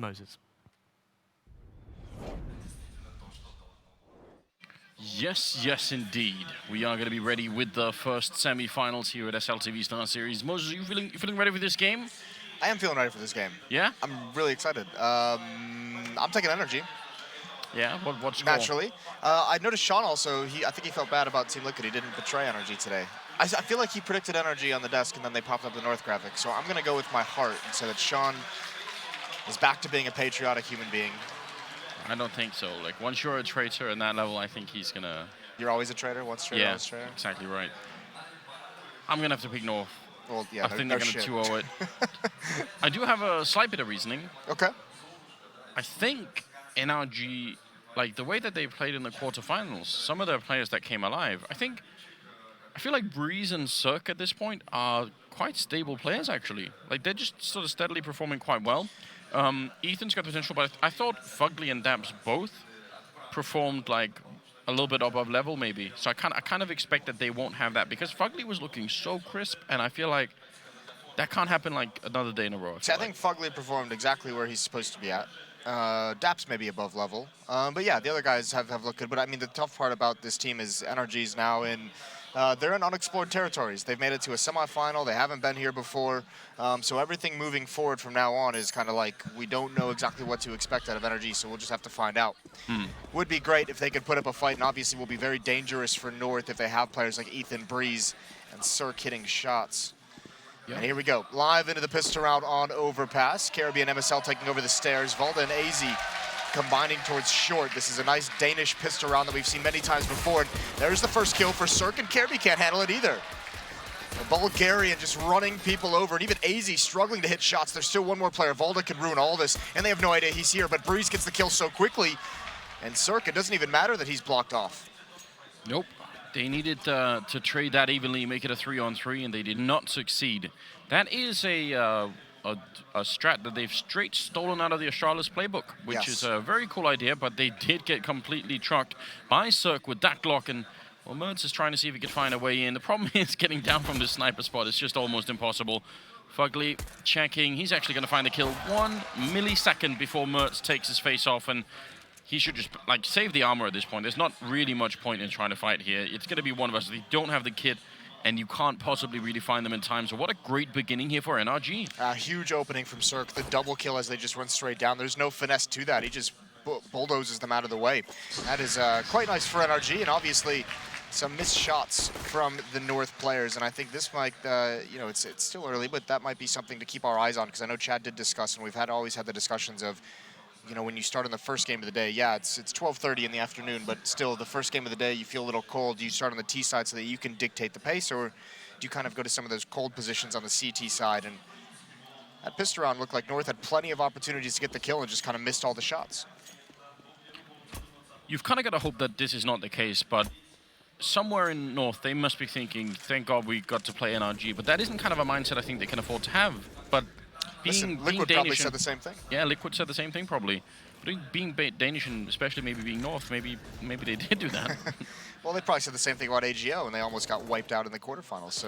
Moses. Yes, yes, indeed. We are going to be ready with the first semi-finals here at SLTV Star Series. Moses, are you feeling ready for this game? I am feeling ready for this game. Yeah? I'm really excited. I'm taking NRG. Yeah, what score? Naturally. I noticed Sean also, I think he felt bad about Team Liquid. He didn't betray NRG today. I feel like he predicted NRG on the desk and then they popped up the North graphic. So I'm going to go with my heart and say that Sean is back to being a patriotic human being. I don't think so. Like, once you're a traitor at that level, I think he's going to... You're always a traitor? Once traitor, always traitor? Yeah, exactly right. I'm going to have to pick North. Well, yeah, I think they're going to 2-0 it. I do have a slight bit of reasoning. Okay. I think NRG, like the way that they played in the quarterfinals, some of their players that came alive, I feel like Breeze and Cirque at this point are quite stable players, actually. Like, they're just sort of steadily performing quite well. Ethan's got potential, but I thought Fugly and Dabs both performed like a little bit above level, maybe. So I kind of expect that they won't have that because Fugly was looking so crisp, and I feel like that can't happen like another day in a row. See, I think Fugly performed exactly where he's supposed to be at. Daps may be above level, but yeah, the other guys have looked good. But I mean, the tough part about this team is NRG's now in. They're in unexplored territories. They've made it to a semifinal. They haven't been here before. So everything moving forward from now on is kind of like we don't know exactly what to expect out of NRG, so we'll just have to find out. Would be great if they could put up a fight, and obviously will be very dangerous for North if they have players like Ethan, Breeze, and Cirque hitting shots. Yep. And here we go, live into the pistol round on overpass. Caribbean MSL taking over the stairs. Valda and AZ combining towards short. This is a nice Danish pistol round that we've seen many times before. And there's the first kill for Cirque, and Caribbean can't handle it either. The Bulgarian just running people over, and even AZ struggling to hit shots. There's still one more player. Valda can ruin all this, and they have no idea he's here, but Breeze gets the kill so quickly. And Cirque, it doesn't even matter that he's blocked off. Nope. They needed to trade that evenly, make it a 3-on-3, and they did not succeed. That is a strat that they've straight stolen out of the Astralis playbook, which is a very cool idea, but they did get completely trucked by Cirque with that Glock, and well, Mertz is trying to see if he can find a way in. The problem is getting down from the sniper spot. It's just almost impossible. Fugly checking. He's actually going to find the kill 1 millisecond before Mertz takes his face off, and he should just, like, save the armor at this point. There's not really much point in trying to fight here. It's going to be one of us. They don't have the kit, and you can't possibly really find them in time. So what a great beginning here for NRG. A huge opening from Cirque. The double kill as they just run straight down. There's no finesse to that. He just bulldozes them out of the way. That is quite nice for NRG, and obviously some missed shots from the North players. And I think this might, you know, it's still early, but that might be something to keep our eyes on, because I know Chad did discuss, and we've always had the discussions of, you know, when you start on the first game of the day, yeah, it's 12:30 in the afternoon, but still, the first game of the day, you feel a little cold. Do you start on the T side so that you can dictate the pace, or do you kind of go to some of those cold positions on the CT side? And that pistol round looked like North had plenty of opportunities to get the kill and just kind of missed all the shots. You've kind of got to hope that this is not the case, but somewhere in North, they must be thinking, thank God we got to play NRG, but that isn't kind of a mindset I think they can afford to have. But Listen, Liquid Danish probably said the same thing. Yeah, Liquid said the same thing probably. But being Danish and especially maybe being North, maybe they did do that. Well, they probably said the same thing about AGO, and they almost got wiped out in the quarterfinals. So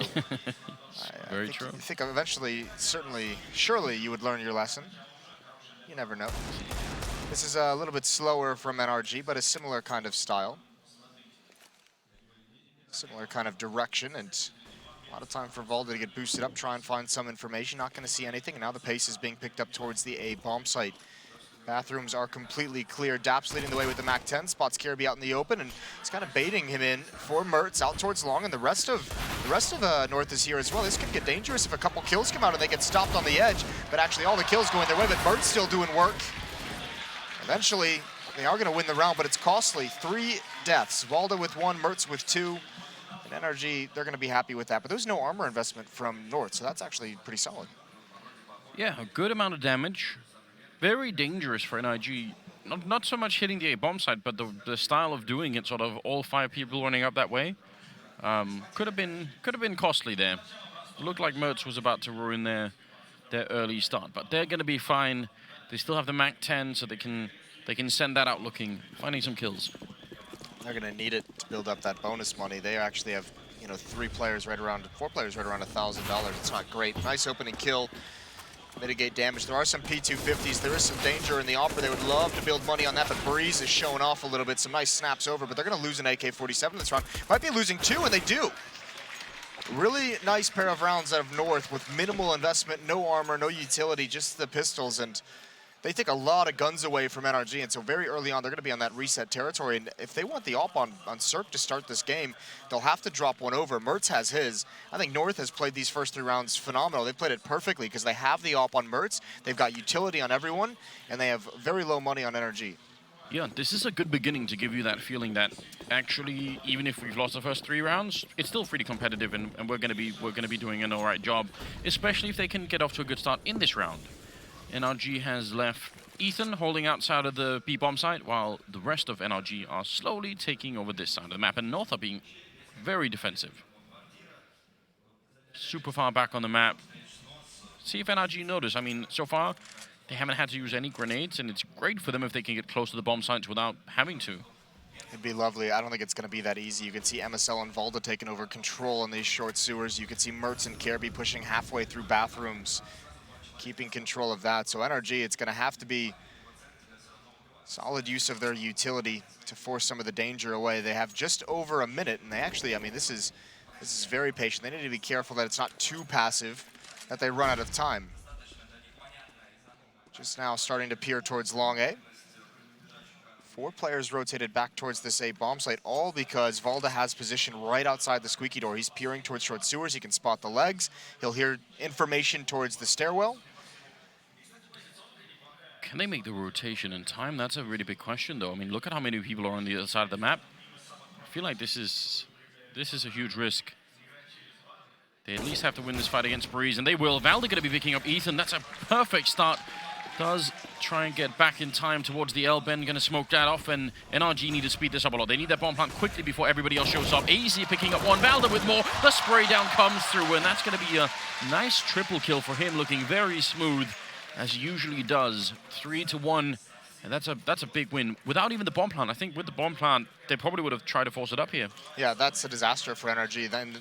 Very true. I think eventually, surely you would learn your lesson. You never know. This is a little bit slower from NRG, but a similar kind of style. Similar kind of direction, and a lot of time for Valda to get boosted up, try and find some information. Not going to see anything, and now the pace is being picked up towards the A bomb site. Bathrooms are completely clear. Daps leading the way with the MAC-10, spots Caribbean out in the open, and it's kind of baiting him in for Mertz out towards long, and the rest of North is here as well. This could get dangerous if a couple kills come out and they get stopped on the edge, but actually all the kills go in their way, but Mertz still doing work. Eventually, they are going to win the round, but it's costly. 3 deaths. Valda with 1, Mertz with 2. And NRG, they're going to be happy with that. But there's no armor investment from North, so that's actually pretty solid. Yeah, a good amount of damage. Very dangerous for NRG. Not so much hitting the A bomb site, but the style of doing it, sort of all 5 people running up that way, could have been costly there. It looked like Mertz was about to ruin their early start, but they're going to be fine. They still have the MAC-10, so they can send that out finding some kills. They're going to need it to build up that bonus money. They actually have, you know, 4 players right around $1,000. It's not great. Nice opening kill mitigate damage. There are some P250s. There is some danger in the offer. They would love to build money on that, but Breeze is showing off a little bit. Some nice snaps over, but they're going to lose an AK-47 this round. Might be losing 2, and they do. Really nice pair of rounds out of North with minimal investment, no armor, no utility, just the pistols, and they take a lot of guns away from NRG, and so very early on, they're going to be on that reset territory, and if they want the op on Cirque to start this game, they'll have to drop one over. Mertz has his. I think North has played these first 3 rounds phenomenal. They've played it perfectly because they have the op on Mertz, they've got utility on everyone, and they have very low money on NRG. Yeah, this is a good beginning to give you that feeling that actually, even if we've lost the first 3 rounds, it's still pretty competitive, and we're gonna be doing an alright job, especially if they can get off to a good start in this round. NRG has left Ethan holding outside of the B-bomb site, while the rest of NRG are slowly taking over this side of the map, and North are being very defensive. Super far back on the map. See if NRG notice. I mean, so far, they haven't had to use any grenades, and it's great for them if they can get close to the bomb sites without having to. It'd be lovely. I don't think it's going to be that easy. You can see MSL and Valda taking over control in these short sewers. You can see Mertz and Kirby pushing halfway through bathrooms, keeping control of that. So NRG, it's going to have to be solid use of their utility to force some of the danger away. They have just over a minute, and they actually, I mean, this is very patient. They need to be careful that it's not too passive, that they run out of time. Just now starting to peer towards long A. 4 players rotated back towards this A bomb site, all because Valda has position right outside the squeaky door. He's peering towards short sewers. He can spot the legs. He'll hear information towards the stairwell. Can they make the rotation in time? That's a really big question, though. I mean, look at how many people are on the other side of the map. I feel like this is a huge risk. They at least have to win this fight against Breeze, and they will. Valda going to be picking up Ethan. That's a perfect start. Does try and get back in time towards the L bend. Going to smoke that off, and NRG need to speed this up a lot. They need that bomb plant quickly before everybody else shows up. Easy picking up one. Valda with more. The spray down comes through, and that's going to be a nice triple kill for him, looking very smooth, as he usually does. 3-1, and that's a big win. Without even the bomb plant, I think with the bomb plant, they probably would have tried to force it up here. Yeah, that's a disaster for NRG. Then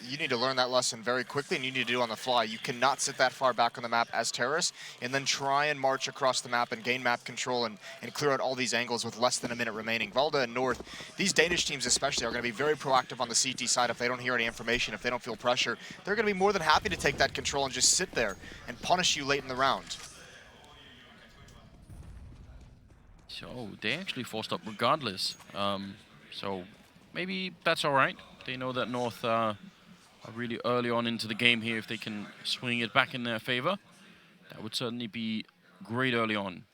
you need to learn that lesson very quickly, and you need to do it on the fly. You cannot sit that far back on the map as terrorists and then try and march across the map and gain map control and clear out all these angles with less than a minute remaining. Valda and North, these Danish teams especially, are going to be very proactive on the CT side if they don't hear any information, if they don't feel pressure. They're going to be more than happy to take that control and just sit there and punish you late in the round. So they actually forced up regardless. So maybe that's all right. They know that North are really early on into the game here. If they can swing it back in their favor, that would certainly be great early on.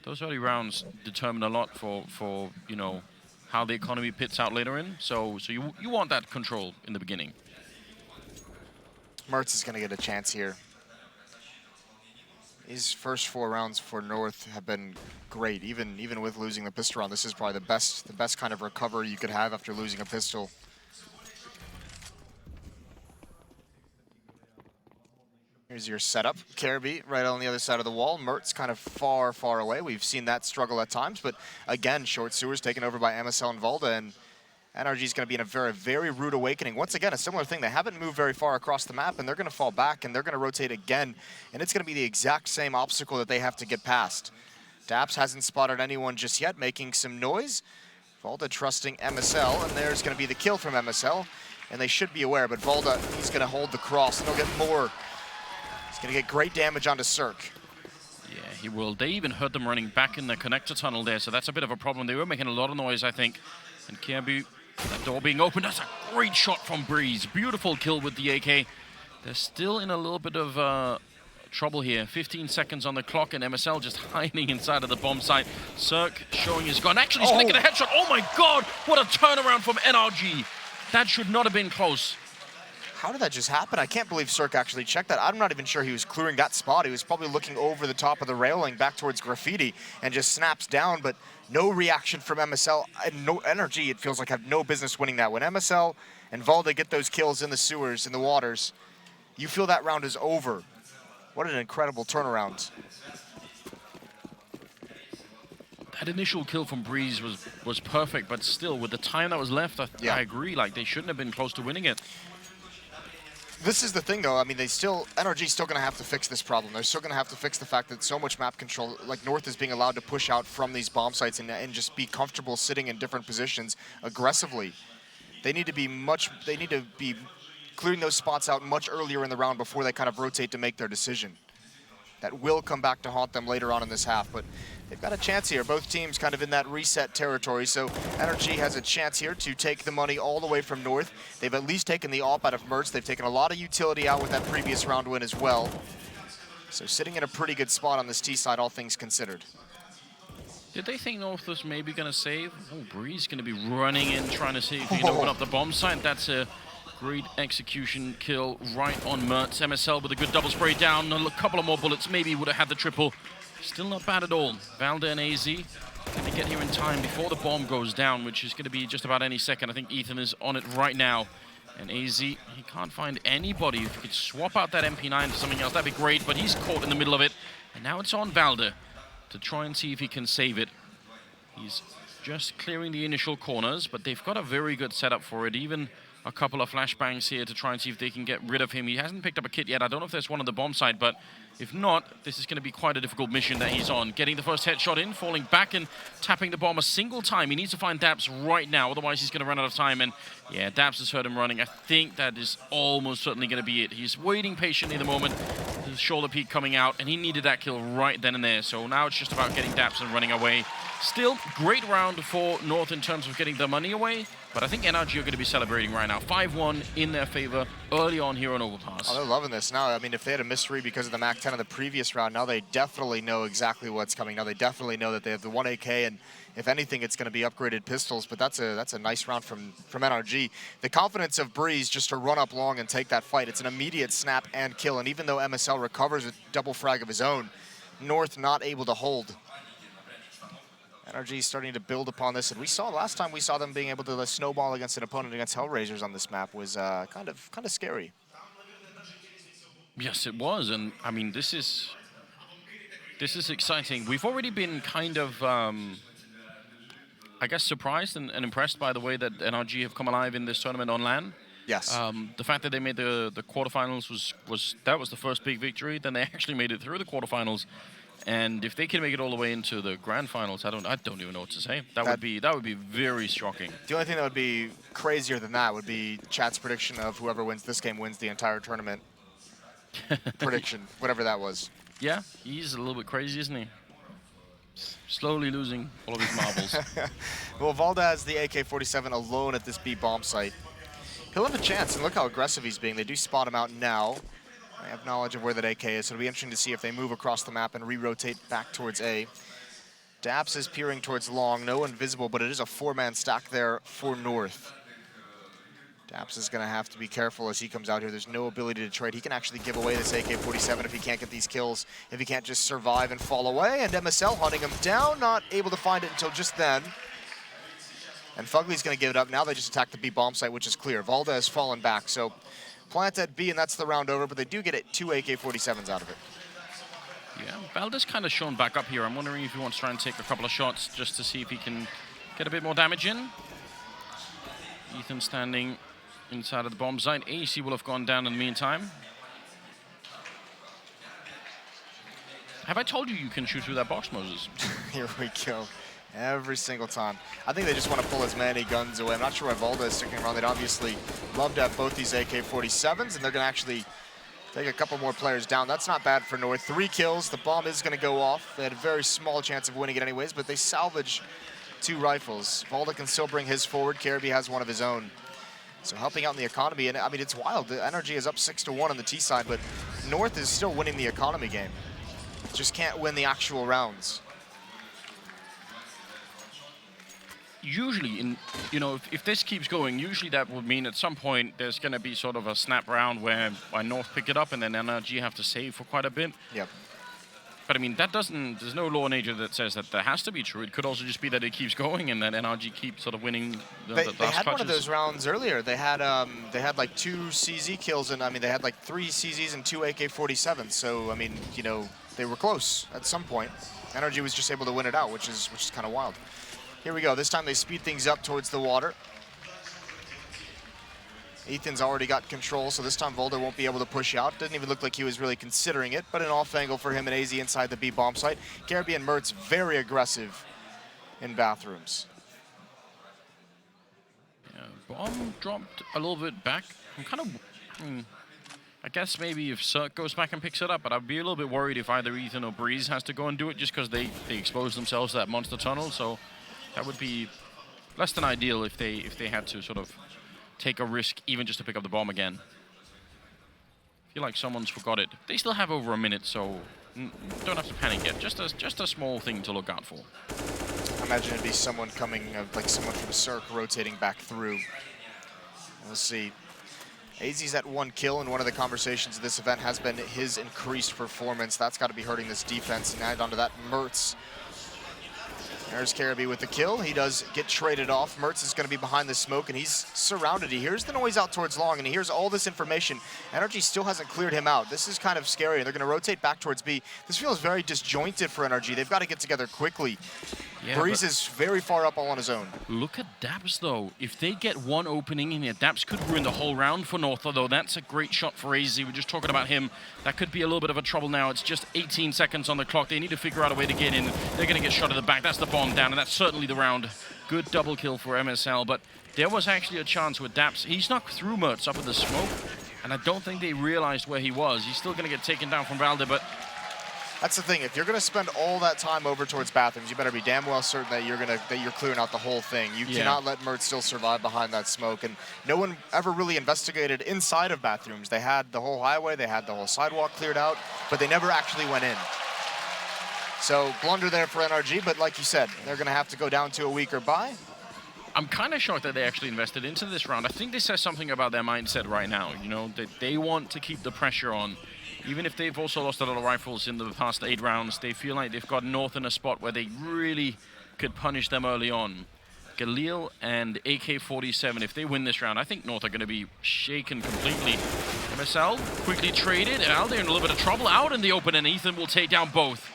Those early rounds determine a lot for you know, how the economy pits out later in. So you want that control in the beginning. Mertz is going to get a chance here. His first 4 rounds for North have been great, even with losing the pistol round. This is probably the best kind of recovery you could have after losing a pistol. Here's your setup. Kirby right on the other side of the wall. Mertz kind of far, far away. We've seen that struggle at times, but again, short sewers taken over by MSL and Valda, and NRG is going to be in a very, very rude awakening. Once again, a similar thing. They haven't moved very far across the map, and they're going to fall back, and they're going to rotate again, and it's going to be the exact same obstacle that they have to get past. Daps hasn't spotted anyone just yet, making some noise. Valda trusting MSL, and there's going to be the kill from MSL, and they should be aware, but Valda, he's going to hold the cross, and he'll get more. He's going to get great damage onto Cirque. Yeah, he will. They even heard them running back in the connector tunnel there, so that's a bit of a problem. They were making a lot of noise, I think, and Kirby, that door being opened, that's a great shot from Breeze. Beautiful kill with the AK. They're still in a little bit of trouble here. 15 seconds on the clock, and MSL just hiding inside of the bomb site. Cirque showing his gun. Actually, he's going to get a headshot. Oh my God, what a turnaround from NRG. That should not have been close. How did that just happen? I can't believe Cirque actually checked that. I'm not even sure he was clearing that spot. He was probably looking over the top of the railing back towards Graffiti and just snaps down, but no reaction from MSL. And no NRG, it feels like, have no business winning that. When MSL and Valda get those kills in the sewers, in the waters, you feel that round is over. What an incredible turnaround. That initial kill from Breeze was perfect, but still, with the time that was left, I agree. Like, they shouldn't have been close to winning it. This is the thing, though. I mean, NRG's still going to have to fix this problem. They're still going to have to fix the fact that so much map control, like North is being allowed to push out from these bomb sites and just be comfortable sitting in different positions aggressively. They need to be clearing those spots out much earlier in the round before they kind of rotate to make their decision. That will come back to haunt them later on in this half, but they've got a chance here. Both teams kind of in that reset territory, so NRG has a chance here to take the money all the way from North. They've at least taken the AWP out of Mertz. They've taken a lot of utility out with that previous round win as well. So sitting in a pretty good spot on this T side, all things considered. Did they think North was maybe going to save? Oh, Breeze going to be running in, trying to see if he can open up the bomb site. That's a great execution kill right on Mertz. MSL with a good double spray down. A couple of more bullets, maybe would have had the triple. Still not bad at all. Valda and AZ going to get here in time before the bomb goes down, which is going to be just about any second. I think Ethan is on it right now. And AZ, he can't find anybody. If he could swap out that MP9 for something else, that'd be great, but he's caught in the middle of it. And now it's on Valda to try and see if he can save it. He's just clearing the initial corners, but they've got a very good setup for it. Even a couple of flashbangs here to try and see if they can get rid of him. He hasn't picked up a kit yet. I don't know if there's one on the bomb site, but if not, this is going to be quite a difficult mission that he's on. Getting the first headshot in, falling back and tapping the bomb a single time. He needs to find Daps right now, otherwise he's going to run out of time. And yeah, Daps has heard him running. I think that is almost certainly going to be it. He's waiting patiently at the moment. His shoulder peak coming out, and he needed that kill right then and there. So now it's just about getting Daps and running away. Still, great round for North in terms of getting the money away, but I think NRG are going to be celebrating right now. 5-1 in their favor early on here on Overpass. Oh, they're loving this now. I mean, if they had a mystery because of the MAC-10 of the previous round, now they definitely know exactly what's coming. Now they definitely know that they have the 1 AK, and if anything, it's going to be upgraded pistols, but that's a nice round from NRG. The confidence of Breeze just to run up long and take that fight. It's an immediate snap and kill, and even though MSL recovers a double frag of his own, North not able to hold. NRG starting to build upon this, and we saw last time we saw them being able to snowball against an opponent against Hellraisers on this map was kind of scary. Yes, it was, and I mean this is exciting. We've already been kind of I guess surprised and impressed by the way that NRG have come alive in this tournament on LAN. Yes. The fact that they made the quarterfinals was the first big victory. Then they actually made it through the quarterfinals. And if they can make it all the way into the grand finals, I don't even know what to say. That would be very shocking. The only thing that would be crazier than that would be chat's prediction of whoever wins this game wins the entire tournament. Prediction, whatever that was. Yeah, he's a little bit crazy, isn't he? Slowly losing all of his marbles. Well, Valda has the AK-47 alone at this B bomb site. He'll have a chance, and look how aggressive he's being. They do spot him out now. I have knowledge of where that AK is, so it'll be interesting to see if they move across the map and re-rotate back towards A. Daps is peering towards long, no one visible, but it is a 4-man stack there for North. Daps is going to have to be careful as he comes out here. There's no ability to trade. He can actually give away this AK-47 if he can't get these kills, if he can't just survive and fall away. And MSL hunting him down, not able to find it until just then. And Fugly's going to give it up. Now they just attack the B bomb site, which is clear. Valda has fallen back, so plant at B, and that's the round over, but they do get it 2 AK-47s out of it. Yeah, Valda's kind of shown back up here. I'm wondering if he wants to try and take a couple of shots just to see if he can get a bit more damage in. Ethan standing inside of the bomb site. AC will have gone down in the meantime. Have I told you you can shoot through that box, Moses? Here we go. Every single time. I think they just want to pull as many guns away. I'm not sure why Valda is sticking around. They'd obviously love to have both these AK-47s, and they're going to actually take a couple more players down. That's not bad for North. 3 kills. The bomb is going to go off. They had a very small chance of winning it anyways, but they salvage 2 rifles. Valda can still bring his forward. Caribbean has one of his own. So helping out in the economy, and I mean, it's wild. The NRG is up 6-1 on the T side, but North is still winning the economy game. Just can't win the actual rounds. Usually, if this keeps going, usually that would mean at some point there's going to be sort of a snap round where North pick it up and then NRG have to save for quite a bit. Yep. But I mean, there's no law in nature that says that that has to be true. It could also just be that it keeps going and that NRG keeps sort of winning the last They had clutches. one of those rounds earlier. They had like 2 CZ kills, and I mean, they had like 3 CZs and 2 AK-47s. So I mean, they were close at some point. NRG was just able to win it out, which is kind of wild. Here we go. This time they speed things up towards the water. Ethan's already got control, so this time Volder won't be able to push out. Doesn't even look like he was really considering it, but an off angle for him and AZ inside the B bomb site. Caribbean Mertz very aggressive in bathrooms. Yeah, bomb dropped a little bit back. I'm kind of... I guess maybe if Cirque goes back and picks it up, but I'd be a little bit worried if either Ethan or Breeze has to go and do it just because they expose themselves to that monster tunnel. So that would be less than ideal if they had to sort of take a risk even just to pick up the bomb again. I feel like someone's forgot it. They still have over a minute, so don't have to panic yet. Just a small thing to look out for. I imagine it'd be someone coming, like someone from Cirque rotating back through. We'll see. AZ's at 1 kill, and one of the conversations of this event has been his increased performance. That's got to be hurting this defense, and add onto that Mertz. There's Caribbean with the kill. He does get traded off. Mertz is going to be behind the smoke, and he's surrounded. He hears the noise out towards long, and he hears all this information. NRG still hasn't cleared him out. This is kind of scary. They're going to rotate back towards B. This feels very disjointed for NRG. They've got to get together quickly. Yeah, Breeze is very far up all on his own. Look at Daps, though. If they get one opening in here, Daps could ruin the whole round for North, although that's a great shot for AZ. We're just talking about him. That could be a little bit of a trouble now. It's just 18 seconds on the clock. They need to figure out a way to get in. They're going to get shot at the back. That's the bomb down, and that's certainly the round. Good double kill for MSL, but there was actually a chance with Daps. He snuck through Mertz up in the smoke, and I don't think they realized where he was. He's still going to get taken down from Valde, but that's the thing. If you're going to spend all that time over towards bathrooms, you better be damn well certain that you're clearing out the whole thing. You cannot let Mertz still survive behind that smoke. And no one ever really investigated inside of bathrooms. They had the whole highway, they had the whole sidewalk cleared out, but they never actually went in. So blunder there for NRG, but like you said, they're going to have to go down to a weaker bye. I'm kind of shocked that they actually invested into this round. I think this says something about their mindset right now. You know, that they want to keep the pressure on. Even if they've also lost a lot of rifles in the past 8 rounds, they feel like they've got North in a spot where they really could punish them early on. Galil and AK-47, if they win this round, I think North are going to be shaken completely. MSL quickly traded, and now they're in a little bit of trouble out in the open, and Ethan will take down both.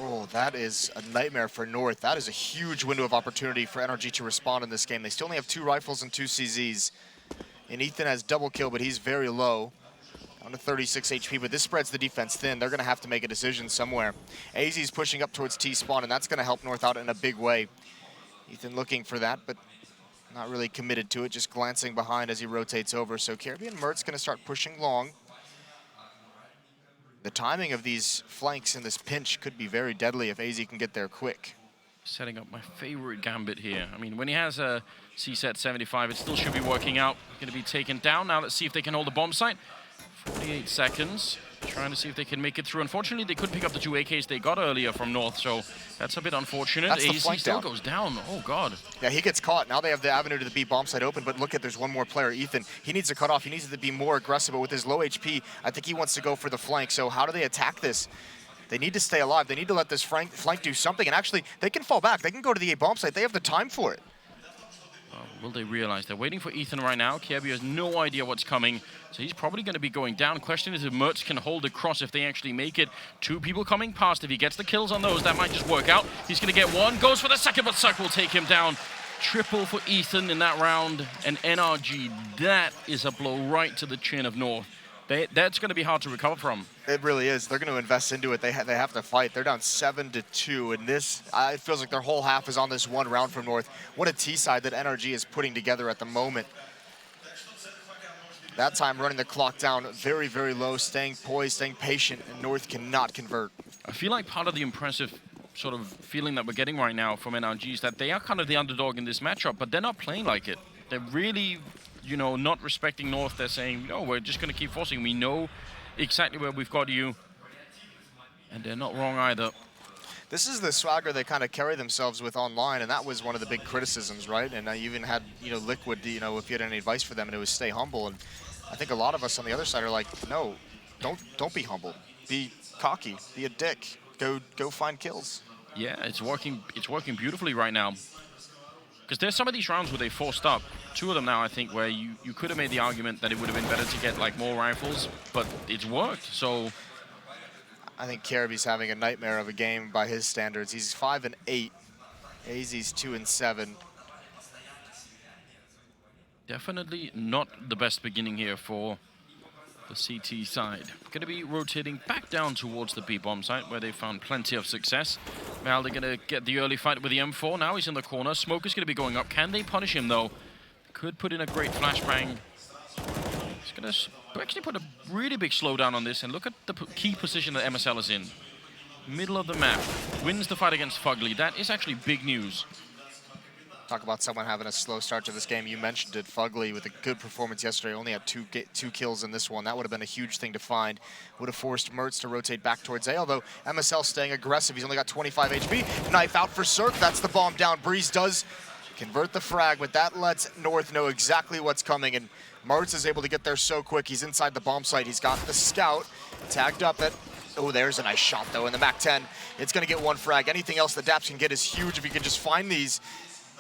Oh, that is a nightmare for North. That is a huge window of opportunity for NRG to respond in this game. They still only have 2 rifles and 2 CZs. And Ethan has double kill, but he's very low. Down to 36 HP, but this spreads the defense thin. They're going to have to make a decision somewhere. AZ's pushing up towards T-spawn, and that's going to help North out in a big way. Ethan looking for that, but not really committed to it, just glancing behind as he rotates over. So Caribbean Mertz going to start pushing long. The timing of these flanks in this pinch could be very deadly if AZ can get there quick. Setting up my favorite gambit here. I mean, when he has a C-set 75, it still should be working out. Going to be taken down. Now let's see if they can hold the bomb site. 48 seconds. Trying to see if they can make it through. Unfortunately, they couldn't pick up the 2 AKs they got earlier from North, so that's a bit unfortunate. That's the AZ flank still down. goes down. Oh, God. Yeah, he gets caught. Now they have the avenue to the B bomb site open, but look at, there's one more player, Ethan. He needs to cut off. He needs to be more aggressive, but with his low HP, I think he wants to go for the flank. So how do they attack this? They need to stay alive. They need to let this flank do something, and actually, they can fall back. They can go to the A bomb site. They have the time for it. Will they realize? They're waiting for Ethan right now. Kirby has no idea what's coming, so he's probably going to be going down. Question is if Mertz can hold across if they actually make it. 2 people coming past. If he gets the kills on those, that might just work out. He's going to get one. Goes for the second, but Suck will take him down. Triple for Ethan in that round. And NRG, that is a blow right to the chin of North. That's going to be hard to recover from. It really is. They're going to invest into it. They have to fight. They're down 7-2, and this it feels like their whole half is on this one round from North. What a T-side that NRG is putting together at the moment. That time running the clock down very, very low, staying poised, staying patient, and North cannot convert. I feel like part of the impressive sort of feeling that we're getting right now from NRG is that they are kind of the underdog in this matchup, but they're not playing like it. They're really, you know, not respecting North. They're saying, no, we're just going to keep forcing. We know exactly where we've got you. And they're not wrong either. This is the swagger they kind of carry themselves with online, and that was one of the big criticisms, right? And I even had, you know, Liquid, you know, if you had any advice for them, and it was stay humble. And I think a lot of us on the other side are like, no, don't be humble. Be cocky. Be a dick. Go find kills. Yeah, it's working beautifully right now. Because there's some of these rounds where they forced up. 2 of them now, I think, where you could have made the argument that it would have been better to get like more rifles, but it's worked. So I think Caribbean's having a nightmare of a game by his standards. He's 5-8. AZ's 2-7. Definitely not the best beginning here for the CT side. Going to be rotating back down towards the B-bomb site where they found plenty of success. Now they're going to get the early fight with the M4. Now he's in the corner. Smoke is going to be going up. Can they punish him though? Could put in a great flashbang. He's going to actually put a really big slowdown on this, and look at the key position that MSL is in. Middle of the map. Wins the fight against Fugly. That is actually big news. Talk about someone having a slow start to this game. You mentioned it, Fugly, with a good performance yesterday. Only had two kills in this one. That would have been a huge thing to find. Would have forced Mertz to rotate back towards A, although MSL staying aggressive. He's only got 25 HP. Knife out for Cirque. That's the bomb down. Breeze does convert the frag, but that lets North know exactly what's coming, and Mertz is able to get there so quick. He's inside the bomb site. He's got the scout tagged up at... Oh, there's a nice shot, though, in the MAC-10. It's going to get one frag. Anything else that Daps can get is huge if he can just find these.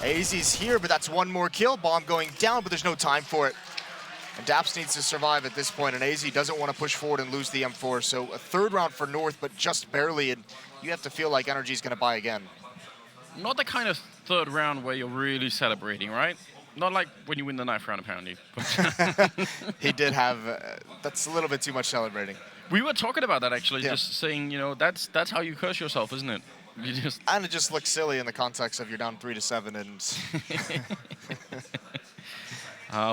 AZ's here, but that's one more kill. Bomb going down, but there's no time for it. And Daps needs to survive at this point, and AZ doesn't want to push forward and lose the M4. So a third round for North, but just barely, and you have to feel like NRG's going to buy again. Not the kind of third round where you're really celebrating, right? Not like when you win the knife round, apparently. He did have... that's a little bit too much celebrating. We were talking about that, actually, just saying, you know, that's how you curse yourself, isn't it? You just... And it just looks silly in the context of you're down 3-7 and...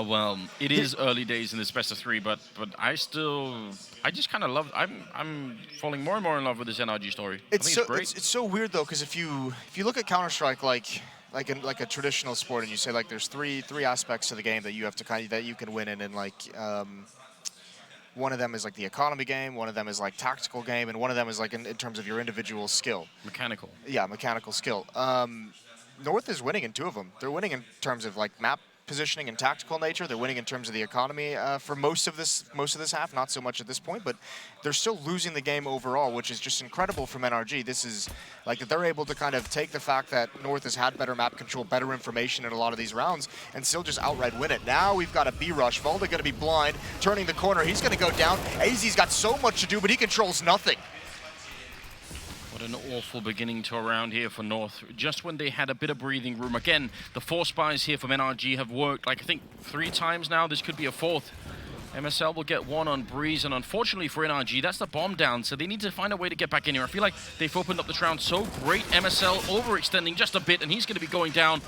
well, it is early days in this best of 3, but I just kind of love... I'm falling more and more in love with this NRG story. It's I think it's great. It's so weird, though, because if you look at Counter-Strike like a traditional sport, and you say like there's three aspects to the game that you have to that you can win in, and like one of them is like the economy game, one of them is like tactical game, and one of them is like in terms of your individual skill. Mechanical. Yeah, mechanical skill. North is winning in 2 of them. They're winning in terms of like map positioning and tactical nature. They're winning in terms of the economy for most of this half, not so much at this point, but they're still losing the game overall, which is just incredible from NRG. This is like that they're able to kind of take the fact that North has had better map control, better information in a lot of these rounds, and still just outright win it. Now we've got a B rush. Valda going to be blind, turning the corner. He's going to go down. AZ's got so much to do, but he controls nothing. What an awful beginning to a round here for North. Just when they had a bit of breathing room. Again, the 4 spies here from NRG have worked, like I think 3 times now. This could be a 4th. MSL will get 1 on Breeze, and unfortunately for NRG, that's the bomb down, so they need to find a way to get back in here. I feel like they've opened up this round so great. MSL overextending just a bit, and he's going to be going down.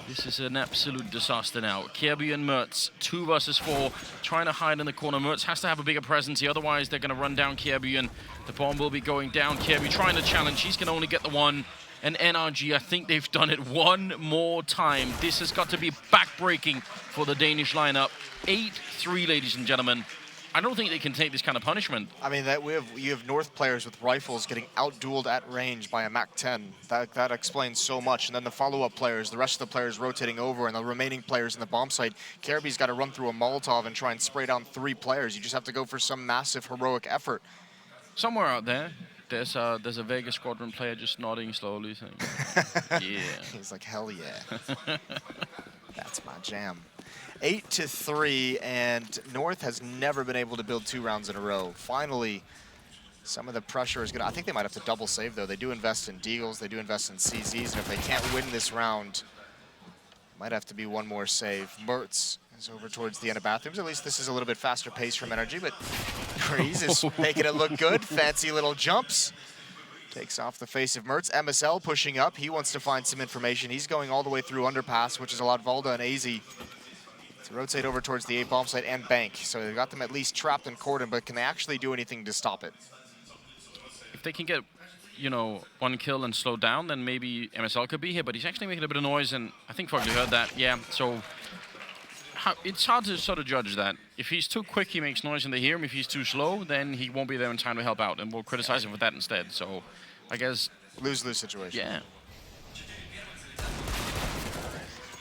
This is an absolute disaster now. Kirby and Mertz, 2 versus 4, trying to hide in the corner. Mertz has to have a bigger presence here, otherwise they're going to run down Kirby, and the bomb will be going down. Kirby trying to challenge. He's going to only get the 1. And NRG, I think they've done it 1 more time. This has got to be backbreaking for the Danish lineup. 8-3, ladies and gentlemen. I don't think they can take this kind of punishment. I mean, you have North players with rifles getting outdueled at range by a MAC-10. That explains so much. And then the follow-up players, the rest of the players rotating over, and the remaining players in the bomb site. Kirby's got to run through a Molotov and try and spray down 3 players. You just have to go for some massive heroic effort. Somewhere out there, there's a Vegas Squadron player just nodding slowly, saying, yeah. He's like, hell yeah. That's my jam. 8-3, and North has never been able to build 2 rounds in a row. Finally, some of the pressure is going to... I think they might have to double save, though. They do invest in Deagles, they do invest in CZs, and if they can't win this round, might have to be 1 more save. Mertz is over towards the end of bathrooms. At least this is a little bit faster pace from NRG, but Breeze is making it look good. Fancy little jumps. Takes off the face of Mertz. MSL pushing up. He wants to find some information. He's going all the way through underpass, which has allowed Valda and AZ to rotate over towards the A bomb site and bank. So they've got them at least trapped and cordoned, but can they actually do anything to stop it? If they can get, you know, 1 kill and slow down, then maybe MSL could be here, but he's actually making a bit of noise, and I think Foggy heard that. Yeah, so it's hard to sort of judge that. If he's too quick, he makes noise and they hear him. If he's too slow, then he won't be there in time to help out, and we'll criticize him for that instead. So I guess... Lose-lose situation. Yeah.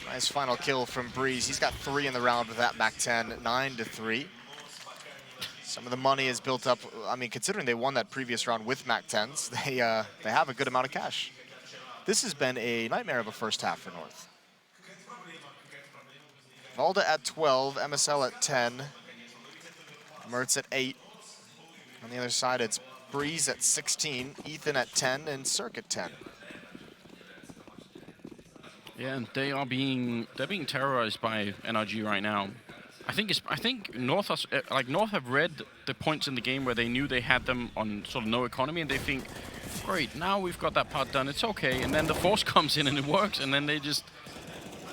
Nice final kill from Breeze. He's got 3 in the round with that MAC-10, 9-3. Some of the money is built up. I mean, considering they won that previous round with MAC-10s, they have a good amount of cash. This has been a nightmare of a first half for North. Valda at 12, MSL at 10, Mertz at 8. On the other side, it's Breeze at 16, Ethan at 10, and Cirque at 10. Yeah, and they're being terrorized by NRG right now. I think North North have read the points in the game where they knew they had them on sort of no economy, and they think, great, now we've got that part done, it's okay. And then the force comes in and it works, and then they just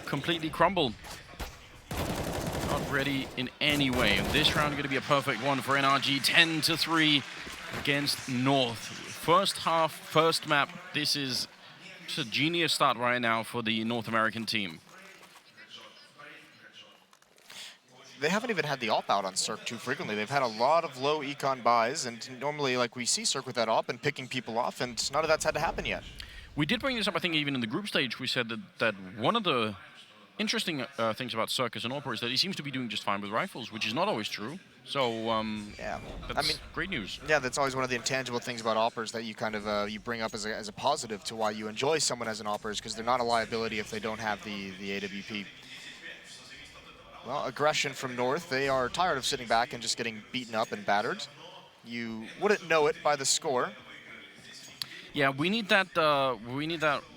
completely crumble. Not ready in any way. This round is going to be a perfect one for NRG, 10-3 against North. First half, first map. This is just a genius start right now for the North American team. They haven't even had the AWP out on Cirque too frequently. They've had a lot of low econ buys, and normally, like, we see Cirque with that AWP and picking people off, and none of that's had to happen yet. We did bring this up, I think, even in the group stage. We said that one of the interesting things about Cirque as an AWPer is that he seems to be doing just fine with rifles, which is not always true. So, yeah, that's great news. Yeah, that's always one of the intangible things about AWPers that you kind of you bring up as a positive to why you enjoy someone as an AWPer, is because they're not a liability if they don't have the AWP. Well, aggression from North. They are tired of sitting back and just getting beaten up and battered. You wouldn't know it by the score. Yeah, we need that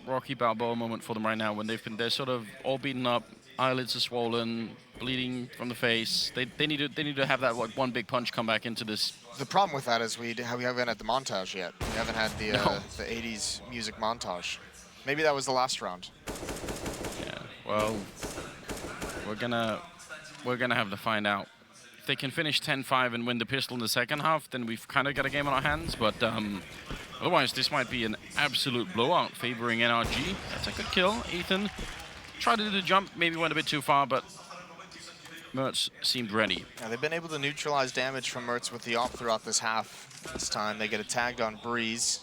Rocky Balboa moment for them right now when they're sort of all beaten up, eyelids are swollen, bleeding from the face. They need to have that like one big punch come back into this. The problem with that is we haven't had the montage yet. We haven't had the No. the 80s music montage. Maybe that was the last round. Yeah. Well, we're gonna have to find out. If they can finish 10-5 and win the pistol in the second half, then we've kind of got a game on our hands. But otherwise, this might be an absolute blowout favoring NRG. That's a good kill. Ethan tried to do the jump, maybe went a bit too far, but Mertz seemed ready. Yeah, they've been able to neutralize damage from Mertz with the AWP throughout this half. This time they get a tagged on Breeze.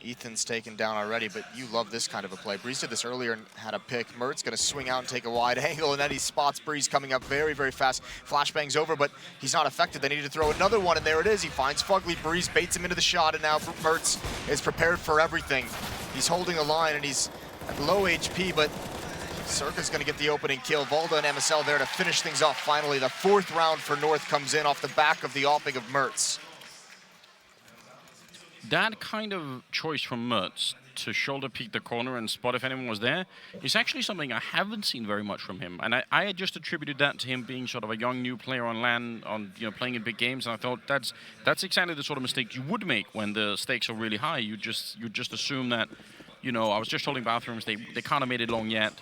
Ethan's taken down already, but you love this kind of a play. Breeze did this earlier and had a pick. Mertz going to swing out and take a wide angle, and then he spots Breeze coming up very, very fast. Flashbang's over, but he's not affected. They need to throw another one, and there it is. He finds Fugly. Breeze baits him into the shot, and now Mertz is prepared for everything. He's holding a line, and he's at low HP, but Circa's going to get the opening kill. Valda and MSL there to finish things off finally. The fourth round for North comes in off the back of the AWPing of Mertz. That kind of choice from Mertz to shoulder peek the corner and spot if anyone was there is actually something I haven't seen very much from him. And I had just attributed that to him being sort of a young new player on LAN, playing in big games. And I thought that's exactly the sort of mistake you would make when the stakes are really high. You just assume that, I was just holding bathrooms. They can't have made it long yet.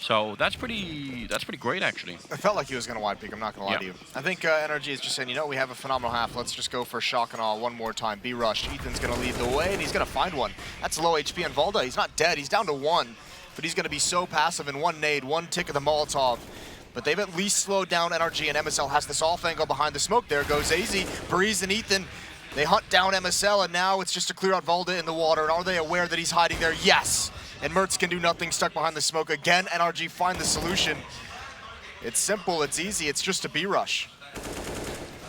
So that's pretty great, actually. I felt like he was going to wide peek, I'm not going to lie to you. I think NRG is just saying, we have a phenomenal half. Let's just go for shock and awe one more time. Be rushed. Ethan's going to lead the way, and he's going to find one. That's low HP on Valda. He's not dead. He's down to one. But he's going to be so passive in one nade, one tick of the Molotov. But they've at least slowed down NRG, and MSL has this off angle behind the smoke. There goes AZ. Breeze and Ethan. They hunt down MSL, and now it's just to clear out Valda in the water. And are they aware that he's hiding there? Yes. And Mertz can do nothing, stuck behind the smoke. Again, NRG find the solution. It's simple, it's easy, it's just a B-rush.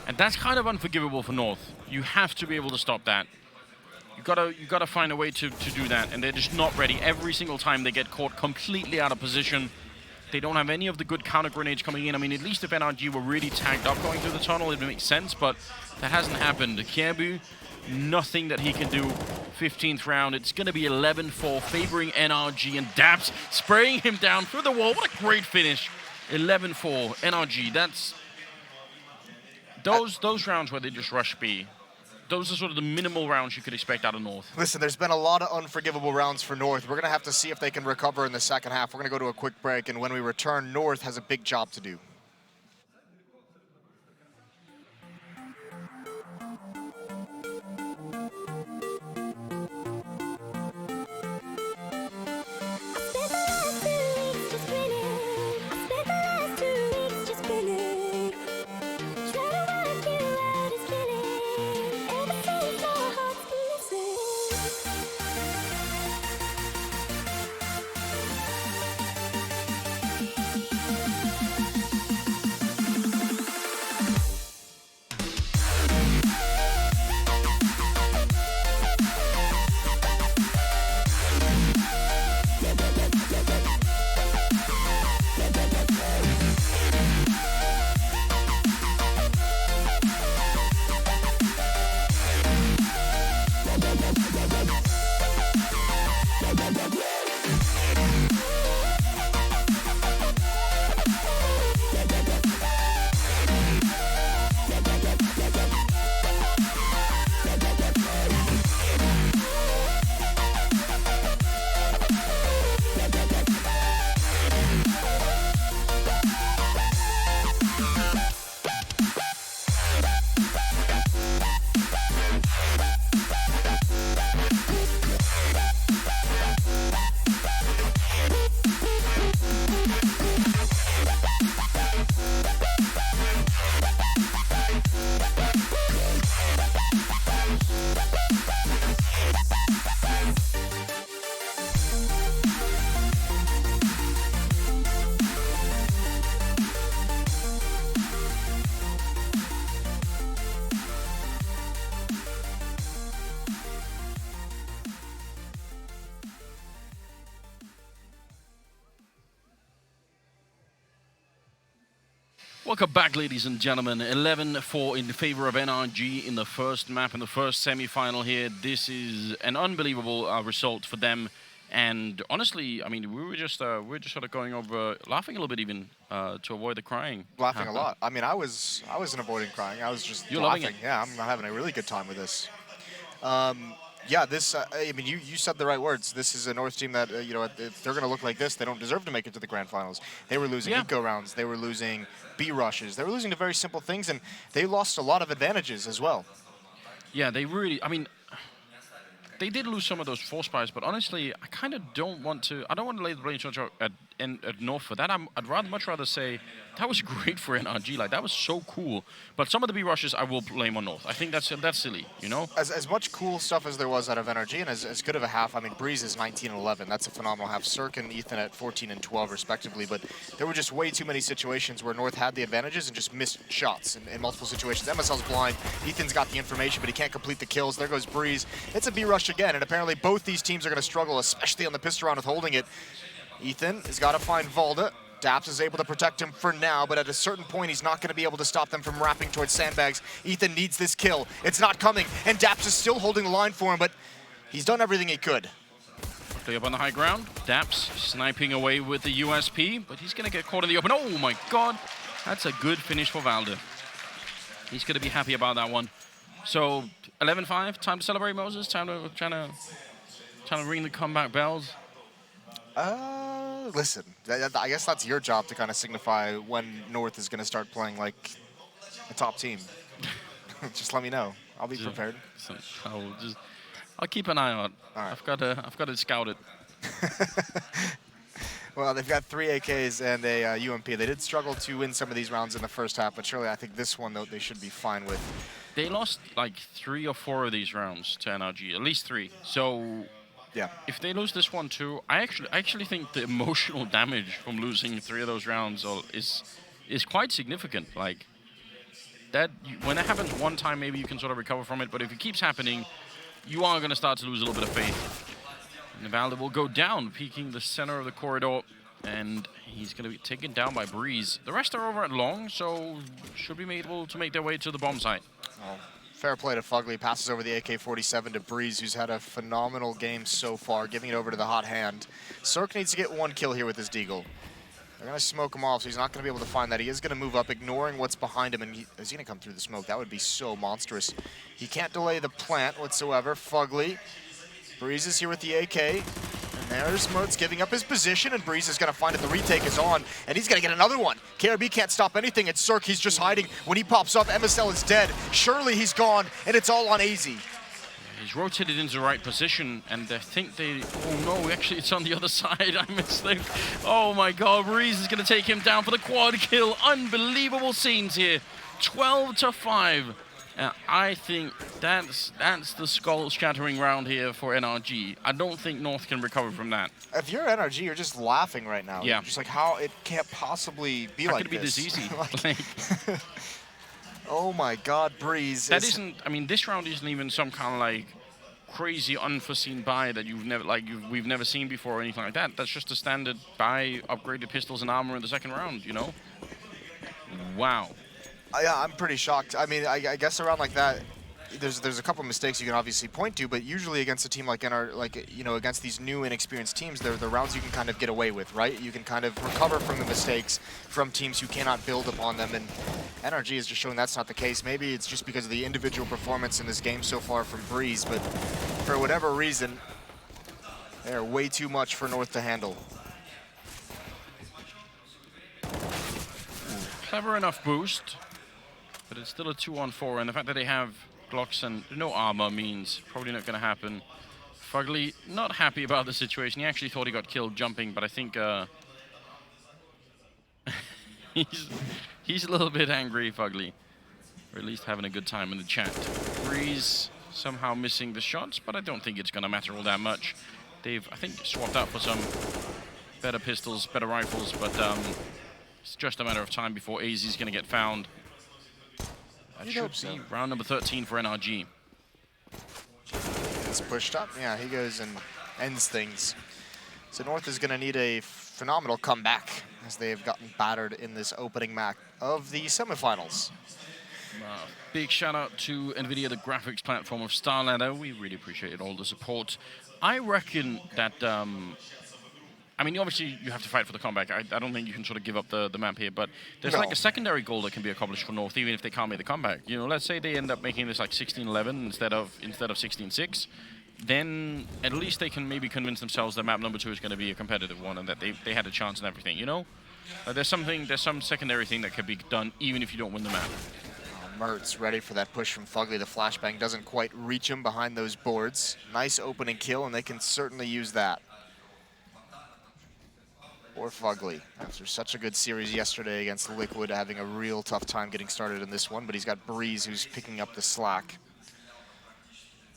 And that's kind of unforgivable for North. You have to be able to stop that. You gotta find a way to do that, and they're just not ready. Every single time they get caught completely out of position. They don't have any of the good counter grenades coming in. I mean, at least if NRG were really tagged up going through the tunnel, it would make sense, but that hasn't happened. Kiebu, nothing that he can do. 15th round, it's going to be 11-4, favoring NRG, and Daps spraying him down through the wall. What a great finish. 11-4, NRG. That's those rounds where they just rush B. Those are sort of the minimal rounds you could expect out of North. Listen, there's been a lot of unforgivable rounds for North. We're going to have to see if they can recover in the second half. We're going to go to a quick break, and when we return, North has a big job to do. Welcome back, ladies and gentlemen. 11-4 in favor of NRG in the first map, in the first semi-final here. This is an unbelievable result for them. And honestly, I mean, we were just sort of going over, laughing a little bit even to avoid the crying. Laughing a lot. I mean, I wasn't avoiding crying. I was just You're laughing. loving it. Yeah, I'm having a really good time with this. Yeah, this. I mean, you said the right words. This is a North team that you know, if they're going to look like this, they don't deserve to make it to the grand finals. They were losing eco rounds. They were losing B rushes. They were losing to very simple things, and they lost a lot of advantages as well. Yeah, they really. I mean, they did lose some of those force buys, but honestly, I kind of don't want to. I don't want to lay the blame at North for that. I'd much rather say that was great for NRG. Like, that was so cool. But some of the B rushes I will blame on North. I think that's silly, you know. As much cool stuff as there was out of NRG, and as good of a half. I mean, Breeze is 19 and 11. That's a phenomenal half. Cirque and Ethan at 14 and 12 respectively. But there were just way too many situations where North had the advantages and just missed shots in multiple situations. MSL's blind. Ethan's got the information, but he can't complete the kills. There goes Breeze. It's a B rush again, and apparently both these teams are going to struggle, especially on the pistol round with holding it. Ethan has got to find Valda. Daps is able to protect him for now, but at a certain point, he's not going to be able to stop them from wrapping towards sandbags. Ethan needs this kill. It's not coming, and Daps is still holding the line for him, but he's done everything he could. Quickly up on the high ground. Daps sniping away with the USP, but he's going to get caught in the open. Oh my god, that's a good finish for Valda. He's going to be happy about that one. So 11-5, time to celebrate, Moses. Time to trying to ring the comeback bells. Listen, I guess that's your job to kind of signify when North is going to start playing like a top team. Just let me know. I'll be prepared. So I'll keep an eye on. All right. I've got to scout it. Well, they've got 3 AKs and a UMP. They did struggle to win some of these rounds in the first half, but surely I think this one, though, they should be fine with. They lost like 3 or 4 of these rounds to NRG, at least 3. So yeah, if they lose this one too, I actually think the emotional damage from losing 3 of those rounds is quite significant. Like that, when it happens one time, maybe you can sort of recover from it. But if it keeps happening, you are going to start to lose a little bit of faith. Valda will go down, peeking the center of the corridor, and he's going to be taken down by Breeze. The rest are over at long, so should be able to make their way to the bomb site. Oh, fair play to Fugly. Passes over the AK-47 to Breeze, who's had a phenomenal game so far, giving it over to the hot hand. Cirque needs to get 1 kill here with his deagle. They're going to smoke him off, so he's not going to be able to find that. He is going to move up, ignoring what's behind him, and is he going to come through the smoke? That would be so monstrous. He can't delay the plant whatsoever. Fugly. Breeze is here with the AK, and there's Mertz giving up his position, and Breeze is going to find it. The retake is on, and he's going to get another one. KRB can't stop anything. It's Cirque. He's just hiding. When he pops up, MSL is dead. Surely he's gone, and it's all on AZ. He's rotated into the right position, and I think they... Oh no, actually it's on the other side. I missed it. Oh my god, Breeze is going to take him down for the quad kill. Unbelievable scenes here. 12-5. I think that's the skull-shattering round here for NRG. I don't think North can recover from that. If you're NRG, you're just laughing right now. Yeah. You're just like, how it can't possibly be like this. How could it be this easy? Like, oh my god, Breeze. That isn't... I mean, this round isn't even some kind of like crazy unforeseen buy that we've never seen before or anything like that. That's just a standard buy, upgraded pistols and armor in the second round, you know? Wow. Yeah, I'm pretty shocked. I mean, I guess around like that, there's a couple mistakes you can obviously point to, but usually against a team like against these new inexperienced teams, they're the rounds you can kind of get away with, right? You can kind of recover from the mistakes from teams who cannot build upon them, and NRG is just showing that's not the case. Maybe it's just because of the individual performance in this game so far from Breeze, but for whatever reason, they're way too much for North to handle. Clever enough boost. But it's still a 2-on-4, and the fact that they have Glocks and no armor means probably not going to happen. Fugly not happy about the situation. He actually thought he got killed jumping, but I think he's a little bit angry, Fugly. Or at least having a good time in the chat. Breeze somehow missing the shots, but I don't think it's going to matter all that much. They've, I think, swapped out for some better pistols, better rifles, but it's just a matter of time before AZ is going to get found. That should be round number 13 for NRG. It's pushed up. Yeah, he goes and ends things. So North is going to need a phenomenal comeback as they have gotten battered in this opening map of the semifinals. Big shout out to NVIDIA, the graphics platform of Starladder. We really appreciate all the support. I reckon that, I mean, obviously you have to fight for the comeback. I don't think you can sort of give up the map here, but there's like a secondary goal that can be accomplished for North, even if they can't make the comeback. You know, let's say they end up making this like 16-11 instead of 16-6. Then at least they can maybe convince themselves that map number 2 is going to be a competitive one and that they had a chance and everything, you know? There's some secondary thing that can be done even if you don't win the map. Mertz ready for that push from Fugly. The flashbang doesn't quite reach him behind those boards. Nice opening kill, and they can certainly use that. Or Fugly, after such a good series yesterday against Liquid, having a real tough time getting started in this one, but he's got Breeze who's picking up the slack.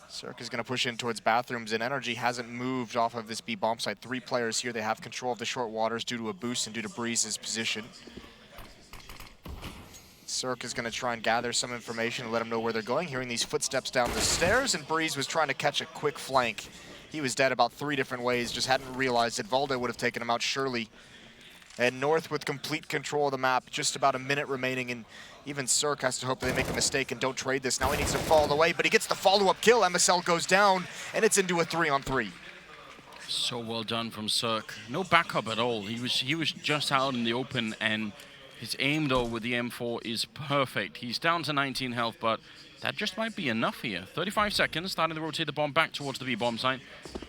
Cirque is going to push in towards bathrooms, and NRG hasn't moved off of this B bomb site. 3 players here. They have control of the short waters due to a boost and due to Breeze's position. Cirque is going to try and gather some information and let him know where they're going. Hearing these footsteps down the stairs, and Breeze was trying to catch a quick flank. He was dead about 3 different ways, just hadn't realized that Valde would have taken him out surely. And North with complete control of the map, just about a minute remaining, and even Cirque has to hope that they make a mistake and don't trade this. Now he needs to fall away, but he gets the follow-up kill. MSL goes down, and it's into a 3-on-3. So well done from Cirque. No backup at all. He was just out in the open, and his aim, though, with the M4 is perfect. He's down to 19 health, but that just might be enough here. 35 seconds, starting to rotate the bomb back towards the B bomb site.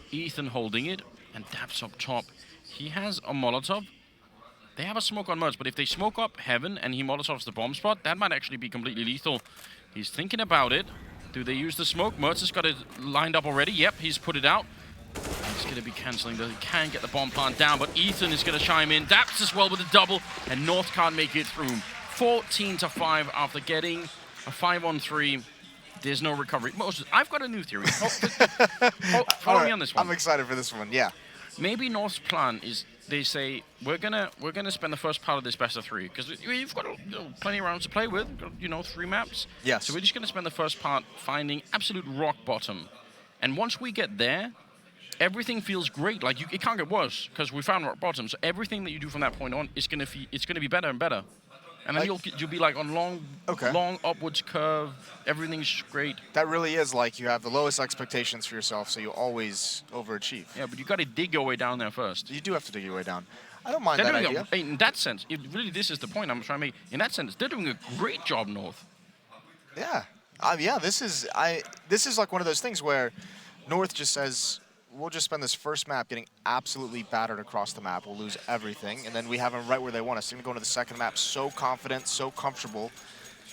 Ethan holding it, and Daps up top. He has a Molotov. They have a smoke on Mertz, but if they smoke up Heaven and he Molotovs the bomb spot, that might actually be completely lethal. He's thinking about it. Do they use the smoke? Mertz has got it lined up already. Yep, he's put it out. He's going to be cancelling. He can get the bomb plant down, but Ethan is going to chime in. Daps as well with a double, and North can't make it through. 14-5 after getting a 5-on-3. There's no recovery. Moses, I've got a new theory. Follow me on this one. I'm excited for this one, yeah. Maybe North's plan is they say we're gonna spend the first part of this best of 3 because you've got plenty of rounds to play with, 3 maps. Yes. So we're just gonna spend the first part finding absolute rock bottom, and once we get there, everything feels great. Like it can't get worse because we found rock bottom. So everything that you do from that point on is gonna be better and better. And then you'll be like on long upwards curve. Everything's great. That really is like you have the lowest expectations for yourself, so you always overachieve. Yeah, but you got to dig your way down there first. You do have to dig your way down. I don't mind that idea. In that sense, this is the point I'm trying to make. In that sense, they're doing a great job, North. Yeah, yeah. This is like one of those things where North just says, we'll just spend this first map getting absolutely battered across the map. We'll lose everything, and then we have them right where they want us. They're going to go into the second map so confident, so comfortable,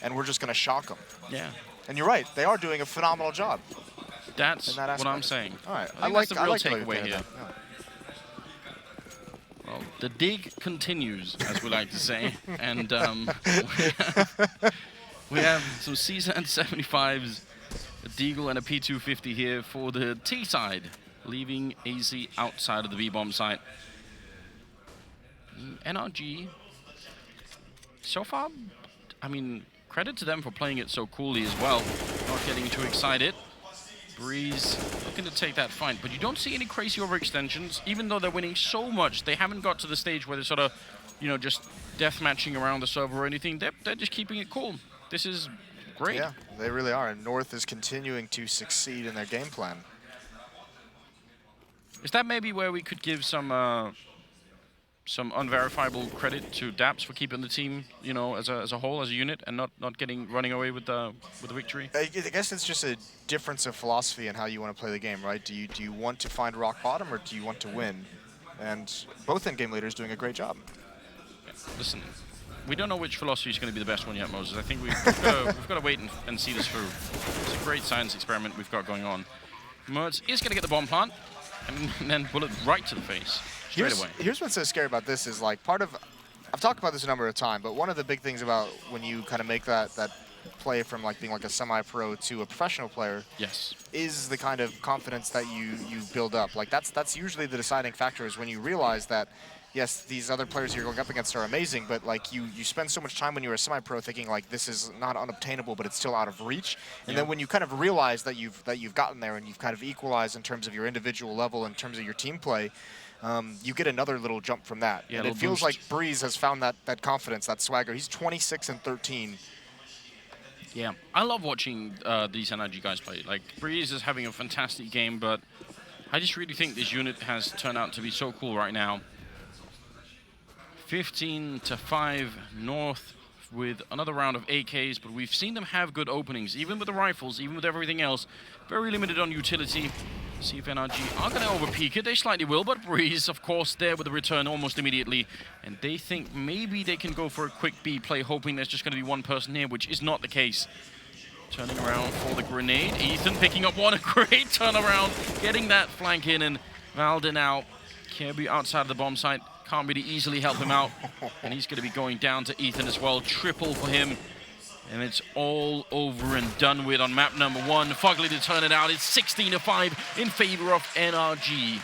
and we're just going to shock them. Yeah. And you're right. They are doing a phenomenal job. That's what I'm saying. All right. I like the real takeaway here. Yeah. Well, the dig continues, as we like to say, and we have some CSAN 75s, a Deagle, and a P250 here for the T side, leaving AZ outside of the B-bomb site. NRG, so far, I mean, credit to them for playing it so coolly as well, not getting too excited. Breeze looking to take that fight, but you don't see any crazy overextensions. Even though they're winning so much, they haven't got to the stage where they're sort of, just death matching around the server or anything. They're just keeping it cool. This is great. Yeah, they really are, and North is continuing to succeed in their game plan. Is that maybe where we could give some unverifiable credit to Daps for keeping the team, as a whole, as a unit, and not running away with the victory? I guess it's just a difference of philosophy in how you want to play the game, right? Do you want to find rock bottom, or do you want to win? And both in-game leaders doing a great job. Yeah. Listen, we don't know which philosophy is going to be the best one yet, Moses. I think we've got to wait and see this through. It's a great science experiment we've got going on. Mertz is going to get the bomb plant, and then bullet right to the face. Here's what's so scary about this is like I've talked about this a number of times, but one of the big things about when you kind of make that play from like being like a semi-pro to a professional player, yes, is the kind of confidence that you build up. Like that's usually the deciding factor, is when you realize that yes, these other players you're going up against are amazing, but like you spend so much time when you're a semi-pro thinking like this is not unobtainable, but it's still out of reach. And then when you kind of realize that you've gotten there and you've kind of equalized in terms of your individual level, in terms of your team play, you get another little jump from that. Yeah, And it feels like Breeze has found that confidence, that swagger. He's 26 and 13. Yeah, I love watching these NRG guys play. Like, Breeze is having a fantastic game, but I just really think this unit has turned out to be so cool right now. 15-5 North with another round of AKs, but we've seen them have good openings, even with the rifles, even with everything else. Very limited on utility. See if NRG are going to overpeak it. They slightly will, but Breeze, of course, there with the return almost immediately. And they think maybe they can go for a quick B play, hoping there's just going to be one person here, which is not the case. Turning around for the grenade. Ethan picking up one. A great turnaround. Getting that flank in, and Valden out. Kirby outside of the bomb site. Can't really easily help him out. And he's going to be going down to Ethan as well. Triple for him. And it's all over and done with on map number 1. Fugly to turn it out. It's 16-5 in favor of NRG.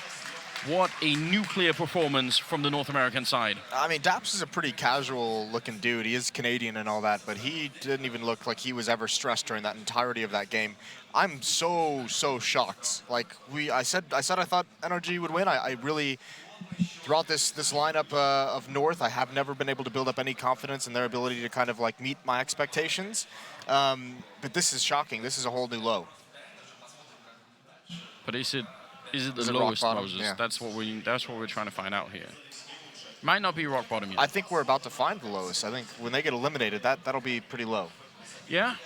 What a nuclear performance from the North American side. I mean, Daps is a pretty casual-looking dude. He is Canadian and all that, but he didn't even look like he was ever stressed during that entirety of that game. I'm so shocked. Like I said I thought NRG would win. I really, throughout this lineup of North, I have never been able to build up any confidence in their ability to kind of like meet my expectations. But this is shocking. This is a whole new low. But is it the lowest, Moses? Yeah. That's what we're trying to find out here. Might not be rock bottom yet. I think we're about to find the lowest. I think when they get eliminated, that'll be pretty low. Yeah.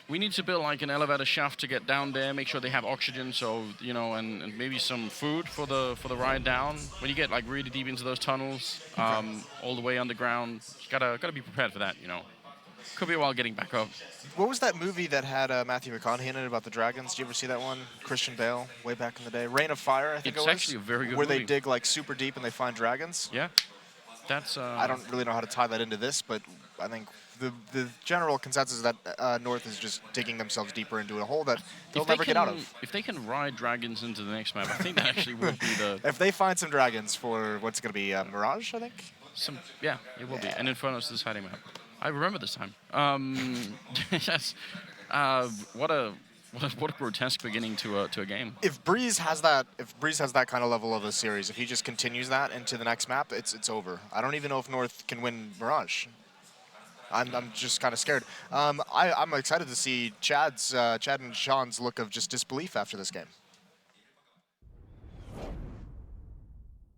We need to build like an elevator shaft to get down there, make sure they have oxygen, so and maybe some food for the ride down. When you get like really deep into those tunnels, all the way underground, gotta be prepared for that. Could be a while getting back up. What was that movie that had Matthew McConaughey in it about the dragons? Did you ever see that one? Christian Bale, way back in the day. Rain of Fire, I think it was. It's actually a very good where movie. they dig like super deep and they find dragons. Yeah, that's. I don't really know how to tie that into this, but I think the general consensus is that North is just digging themselves deeper into a hole that they'll never get out of. If they can ride dragons into the next map, I think that actually would be the. If they find some dragons for what's going to be Mirage, I think. Yeah, it will be. And Inferno's the hiding map. I remember this time. Yes. What a grotesque beginning to a game. If Breeze has that kind of level of a series, if he just continues that into the next map, it's over. I don't even know if North can win Mirage. I'm just kind of scared. I'm excited to see Chad and Sean's look of just disbelief after this game.